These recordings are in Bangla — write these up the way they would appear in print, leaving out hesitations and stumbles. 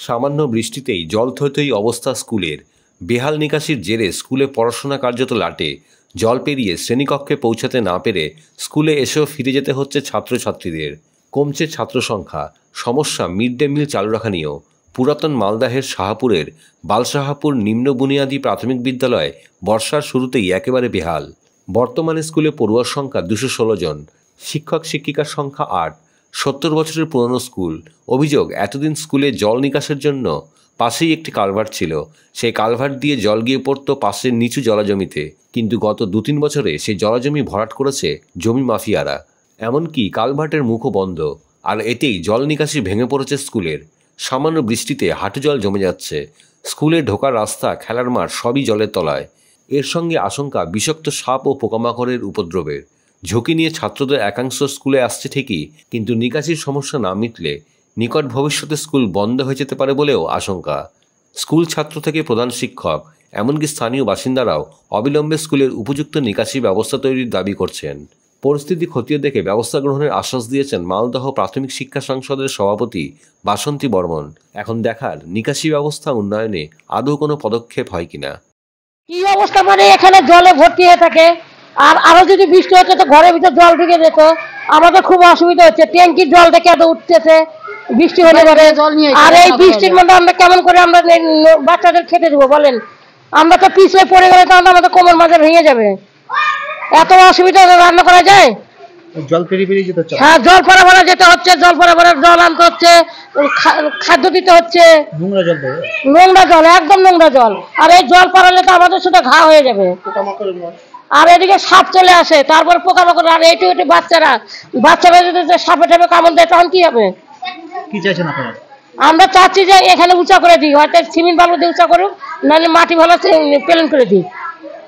সামান্য বৃষ্টিতেই জলথইথই অবস্থা স্কুলের। বেহাল নিকাশির জেরে স্কুলে পড়াশোনা কার্যত লাটে। জল পেরিয়ে শ্রেণীকক্ষে পৌঁছাতে না পেরে স্কুলে এসেও ফিরে যেতে হচ্ছে ছাত্রছাত্রীদের। কমছে ছাত্র সংখ্যা, সমস্যা মিড ডে মিল চালু রাখা নিয়েও। পুরাতন মালদাহের শাহপুরের বালশাহাপুর নিম্ন বুনিয়াদী প্রাথমিক বিদ্যালয় বর্ষার শুরুতেই একেবারে বেহাল। বর্তমানে স্কুলে পড়ুয়ার সংখ্যা 216 জন, শিক্ষক শিক্ষিকার সংখ্যা 8। 70 বছরের পুরনো স্কুল। অভিযোগ, এতদিন স্কুলে জল নিকাশের জন্য পাশেই একটি কালভার্ট ছিল। সেই কালভার্ট দিয়ে জল গিয়ে পড়ত পাশের নিচু জলাজমিতে, কিন্তু গত 2-3 বছরে সেই জলাজমি ভরাট করেছে জমি মাফিয়ারা। এমনকি কালভার্টের মুখও বন্ধ, আর এতেই জল নিকাশি ভেঙে পড়েছে স্কুলের। সামান্য বৃষ্টিতে হাঁটু জল জমে যাচ্ছে। স্কুলে ঢোকার রাস্তা, খেলার মাঠ সবই জলের তলায়। এর সঙ্গে আশঙ্কা বিষাক্ত সাপ ও পোকামাকড়ের উপদ্রবের। ঝুঁকি নিয়ে ছাত্রদের একাংশ স্কুলে আসছে ঠিকই, কিন্তু নিকাশির সমস্যা না মিটলে নিকট ভবিষ্যতে স্কুল বন্ধ হয়ে যেতে পারে বলেও আশঙ্কা। স্কুল ছাত্র থেকে প্রধান শিক্ষক, এমনকি স্থানীয় বাসিন্দারাও অবিলম্বে স্কুলের উপযুক্ত নিকাশি ব্যবস্থা তৈরির দাবি করছেন। পরিস্থিতি খতিয়ে দেখে ব্যবস্থা গ্রহণের আশ্বাস দিয়েছেন মালদহ প্রাথমিক শিক্ষা সংসদের সভাপতি বাসন্তী বর্মন। এখন দেখার নিকাশি ব্যবস্থা উন্নয়নে আদৌ কোনো পদক্ষেপ হয় কিনা। কি অবস্থা, মানে এখানে জলে ভর্তি হয়ে থাকে, আর আরো যদি বৃষ্টি হচ্ছে তো ঘরের ভিতর জল ঢুকে যেত। আমাদের খুব অসুবিধা হচ্ছে, ট্যাঙ্কির জল থেকে এত উঠতেছে বৃষ্টি হলে পরে। আর এই বৃষ্টির মধ্যে আমরা কেমন করে আমরা বাচ্চাদের খেতে দেবো বলেন? আমরা তো পিছলে পড়ে গেলে তাহলে আমাদের কোমর মাঝে ভেঙে যাবে। এত অসুবিধা রান্না করা যায়? জল পেরিয়ে যেতে হচ্ছে। হ্যাঁ, জল পরা যেতে হচ্ছে, জল পরা জল আনতে হচ্ছে, খাদ্য দিতে হচ্ছে। নোংরা জল, একদম নোংরা জল। আর এই জল পড়ালে তো আমাদের শুধু ঘা হয়ে যাবে। আর এদিকে সাপ চলে আসে, তারপর পোকামাকড়। আর এইটু বাচ্চারা যদি সাপে টাপে কামড় দেয় তখন কি হবে? কি চাইছেন আপনারা? আমরা চাচ্ছি যে এখানে উঁচা করে দিই, হয়তো সিমেন্ট বালু দিয়ে উঁচা করুক, নাহলে মাটি ভালো প্লেন করে দিই,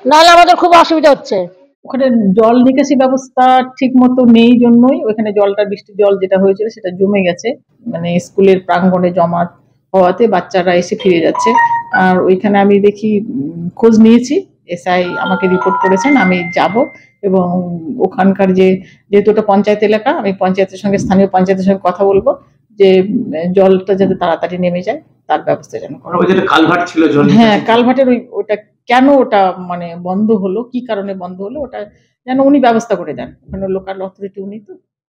নাহলে আমাদের খুব অসুবিধা হচ্ছে। ওখানে জল নিকাশি ব্যবস্থা ঠিক মতো নেই জন্যই ওখানে জলটা, বৃষ্টির জল যেটা হয়েছিল সেটা জমে গেছে, মানে স্কুলের প্রাঙ্গণে জমা হওয়াতে বাচ্চারা এসে ফিরে যাচ্ছে। আর ওইখানে আমি দেখি, খোঁজ নিয়েছি, এসআই আমাকে রিপোর্ট করেছেন, আমি যাব এবং ওখানকার যেহেতু ওটা পঞ্চায়েত এলাকা, আমি পঞ্চায়েতের সঙ্গে, স্থানীয় পঞ্চায়েতের সঙ্গে কথা বলবো যে জলটা যাতে তাড়াতাড়ি নেমে যায় তার ব্যবস্থা যেন করা। কালভার্ট ছিল, হ্যাঁ, কালভার্টের ওটা কেন ওটা মানে বন্ধ হলো, কি কারণে বন্ধ হলো, ওটা যেন উনি ব্যবস্থা করে দেন। ওখানে লোকাল অথরিটি উনি তো।